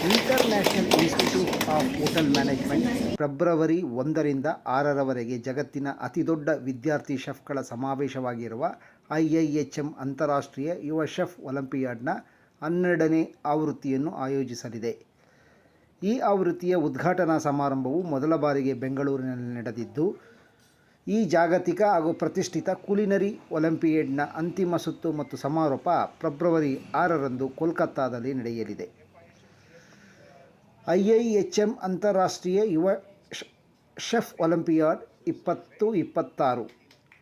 International institute of hotel management February 1ರಿಂದ 6ರವರೆಗೆ ಜಗತ್ತಿನ ಅತಿದೊಡ್ಡ ವಿದ್ಯಾರ್ಥಿ ಶೆಫ್ಗಳ ಸಮಾವೇಶವಾಗಿರುವ IIHM ಅಂತಾರಾಷ್ಟ್ರೀಯ ಯುವ ಶೆಫ್ ಒಲಿಂಪಿಯಾಡ್ನ 12ನೇ ಆವೃತ್ತಿಯನ್ನು ಆಯೋಜಿಸಲಿದೆ. ಈ ಆವೃತ್ತಿಯ ಉದ್ಘಾಟನಾ ಸಮಾರಂಭವು ಮೊದಲ ಬಾರಿಗೆ ಬೆಂಗಳೂರಿನಲ್ಲಿ ನಡೆದಿದ್ದು, ಈ ಜಾಗತಿಕ ಹಾಗೂ ಪ್ರತಿಷ್ಠಿತ ಕುಲಿನರಿ ಒಲಿಂಪಿಯಾಡ್ನ ಅಂತಿಮ ಸುತ್ತು ಮತ್ತು ಸಮಾರೋಪ ಫೆಬ್ರವರಿ 6ರಂದು ಕೋಲ್ಕತ್ತಾದಲ್ಲಿ ನಡೆಯಲಿದೆ. IIHM ಅಂತಾರಾಷ್ಟ್ರೀಯ ಯುವ ಶೆಫ್ ಒಲಿಂಪಿಯಾಡ್ 2026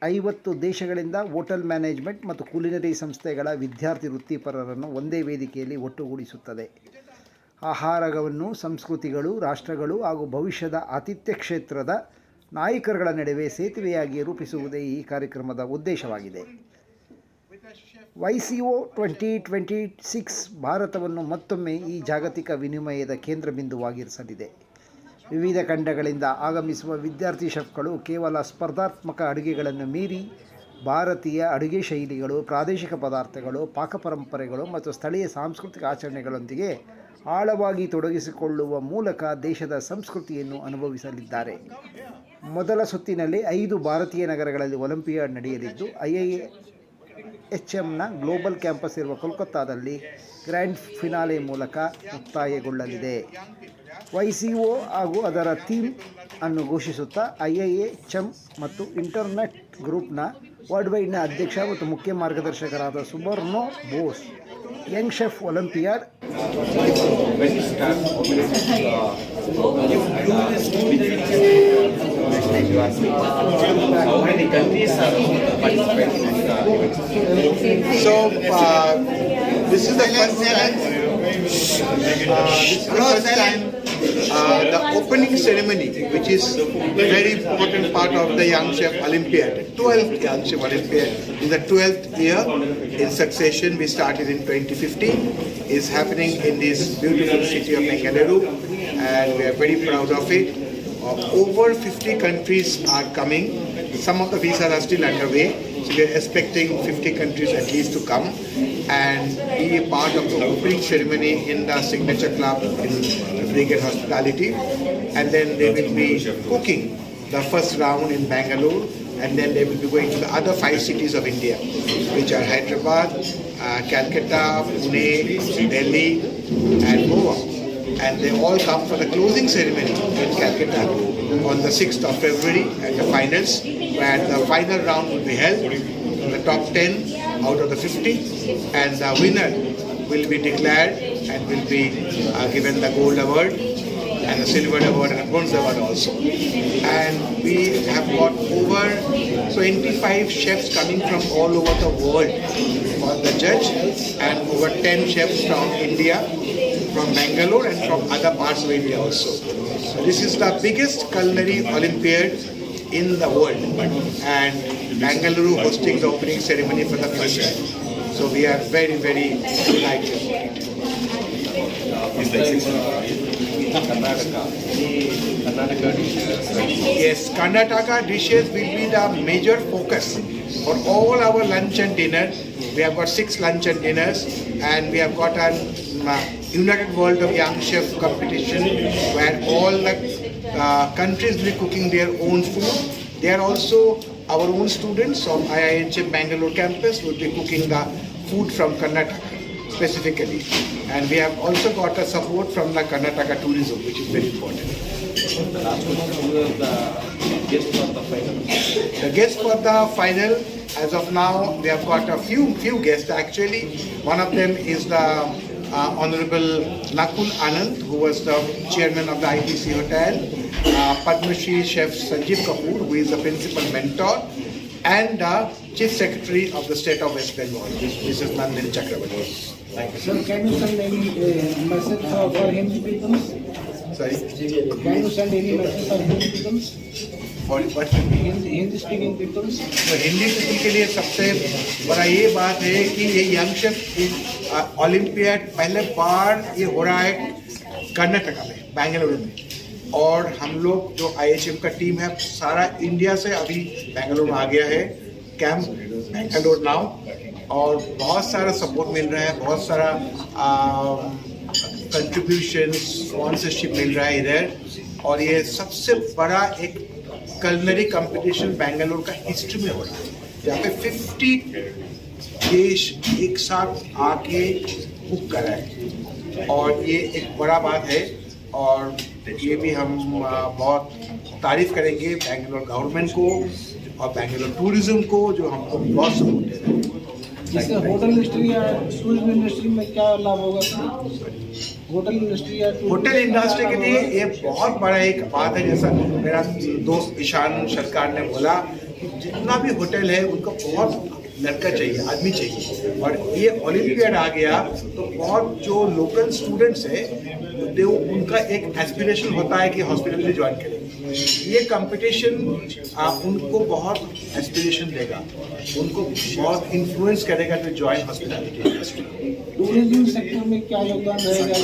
50 ದೇಶಗಳಿಂದ ಹೋಟೆಲ್ ಮ್ಯಾನೇಜ್ಮೆಂಟ್ ಮತ್ತು ಕುಲಿನರಿ ಸಂಸ್ಥೆಗಳ ವಿದ್ಯಾರ್ಥಿ ವೃತ್ತಿಪರರನ್ನು ಒಂದೇ ವೇದಿಕೆಯಲ್ಲಿ ಒಟ್ಟುಗೂಡಿಸುತ್ತದೆ. ಆಹಾರವನ್ನು ಸಂಸ್ಕೃತಿಗಳು, ರಾಷ್ಟ್ರಗಳು ಹಾಗೂ ಭವಿಷ್ಯದ ಆತಿಥ್ಯ ಕ್ಷೇತ್ರದ ನಾಯಕರುಗಳ ನಡುವೆ ಸೇತುವೆಯಾಗಿ ರೂಪಿಸುವುದೇ ಈ ಕಾರ್ಯಕ್ರಮದ ಉದ್ದೇಶವಾಗಿದೆ. YCO 2026 ಭಾರತವನ್ನು ಮತ್ತೊಮ್ಮೆ ಈ ಜಾಗತಿಕ ವಿನಿಮಯದ ಕೇಂದ್ರಬಿಂದುವಾಗಿರಿಸಲಿದೆ. ವಿವಿಧ ಖಂಡಗಳಿಂದ ಆಗಮಿಸುವ ವಿದ್ಯಾರ್ಥಿ ಶೆಫ್ಗಳು ಕೇವಲ ಸ್ಪರ್ಧಾತ್ಮಕ ಅಡುಗೆಗಳನ್ನು ಮೀರಿ ಭಾರತೀಯ ಅಡುಗೆ ಶೈಲಿಗಳು, ಪ್ರಾದೇಶಿಕ ಪದಾರ್ಥಗಳು, ಪಾಕಪರಂಪರೆಗಳು ಮತ್ತು ಸ್ಥಳೀಯ ಸಾಂಸ್ಕೃತಿಕ ಆಚರಣೆಗಳೊಂದಿಗೆ ಆಳವಾಗಿ ತೊಡಗಿಸಿಕೊಳ್ಳುವ ಮೂಲಕ ದೇಶದ ಸಂಸ್ಕೃತಿಯನ್ನು ಅನುಭವಿಸಲಿದ್ದಾರೆ. ಮೊದಲ ಸುತ್ತಿನಲ್ಲಿ 5 ಭಾರತೀಯ ನಗರಗಳಲ್ಲಿ ಒಲಿಂಪಿಯಾಡ್ ನಡೆಯಲಿದ್ದು, IIHMನ ಗ್ಲೋಬಲ್ ಕ್ಯಾಂಪಸ್ ಇರುವ ಕೋಲ್ಕತ್ತಾದಲ್ಲಿ ಗ್ರ್ಯಾಂಡ್ ಫಿನಾಲೆ ಮೂಲಕ ಮುಕ್ತಾಯಗೊಳ್ಳಲಿದೆ. YCO ಹಾಗೂ ಅದರ ಥೀಮ್ ಅನ್ನು ಘೋಷಿಸುತ್ತಾ IIHM ಮತ್ತು ಇಂಟರ್ನೆಟ್ ಗ್ರೂಪ್ನ ವರ್ಲ್ಡ್ವೈಡ್ನ ಅಧ್ಯಕ್ಷ ಮತ್ತು ಮುಖ್ಯ ಮಾರ್ಗದರ್ಶಕರಾದ Subarno Bose, young chef Olympiad This is the first time the opening ceremony, which is a very important part of the Young Chef Olympiad, 12th Young Chef Olympiad, in the 12th year in succession. We started in 2015, is happening in this beautiful city of Bengaluru, and we are very proud of it. Over 50 countries are coming. Some of the visas are still underway, so we are expecting 50 countries at least to come and be a part of the opening ceremony in the Signature Club in Brigade Hospitality. And then they will be cooking the first round in Bangalore, and then they will be going to the other 5 cities of India, which are Hyderabad, Calcutta, Pune, Delhi and Goa. And they all come for the closing ceremony in Calcutta on the 6th of February at the finals, where the final round will be held. The top 10 out of the 50, and the winner will be declared and will be given the gold award and the silver award and a bronze award also. And we have got over 25 chefs coming from all over the world for the judge, and over 10 chefs from India, from Bangalore and from other parts of India also. So this is the biggest culinary Olympiad in the world, and Bangalore hosting the opening ceremony for the first time. So we are very, very delighted. Yes, Karnataka dishes will be the major focus for all our lunch and dinner. We have got 6 lunch and dinners, and we have got an United World of Young Chef competition where all the countries will be cooking their own food. They are also our own students of IIHM Bangalore campus will be cooking the food from Karnataka specifically. And we have also got a support from the Karnataka tourism, which is very important. The guests for the final, as of now, we have got a few guests actually. One of them is the Honorable Nakul Anand, who was the chairman of the ITC Hotel, Padma Shri Chef Sanjeev Kapoor, who is the principal mentor, and the Chief Secretary of the State of West Bengal, Mrs. Nandini Chakrabarti. Thank you. Sir, can you send any message for Hindi people? Sorry? Can you send any message for Hindi people? For what? Hindi speaking people? तो Hindi people के लिए सबसे बड़ा ये बात है कि ये यंग शेफ ओलंपियाड पहले बार ये हो रहा है कर्नाटका में, बेंगलुरु में, और हम लोग जो IIHM का टीम है सारा इंडिया से अभी बेंगलुरु में आ गया है, कैंप बेंगलुरु नाउ, और बहुत सारा सपोर्ट मिल रहा है, बहुत सारा डिस्ट्रीब्यूशन स्पॉन्सरशिप मिल रहा है इधर, और ये सबसे बड़ा एक कलनरी कंपटीशन बेंगलोर का हिस्ट्री में हो रहा है, जहाँ पे 50 देश एक साथ आके कुक कर रहे हैं, और ये एक बड़ा बात है। और ये भी हम बहुत तारीफ करेंगे बेंगलोर गवर्नमेंट को और बेंगलोर टूरिज्म को, जो हमको बहुत सपोर्ट दे रहे हैं। जैसे होटल इंडस्ट्री या टूरिज्म इंडस्ट्री में क्या लाभ होगा? होटल इंडस्ट्री या होटल इंडस्ट्री के लिए ये बहुत बड़ा एक बात है। जैसा मेरा दोस्त ईशान सरकार ने बोला कि जितना भी होटल है उनको बहुत लड़का चाहिए, आदमी चाहिए, और ये ओलंपियाड आ गया तो बहुत जो लोकल स्टूडेंट्स है उनका एक एस्पिरेशन होता है कि हॉस्पिटलिटी ज्वाइन करें। ये कंपटीशन उनको बहुत एस्पिरेशन देगा, उनको बहुत इन्फ्लुएंस करेगा to join hospitality industry. Tourism sector में क्या योगदान रहेगा?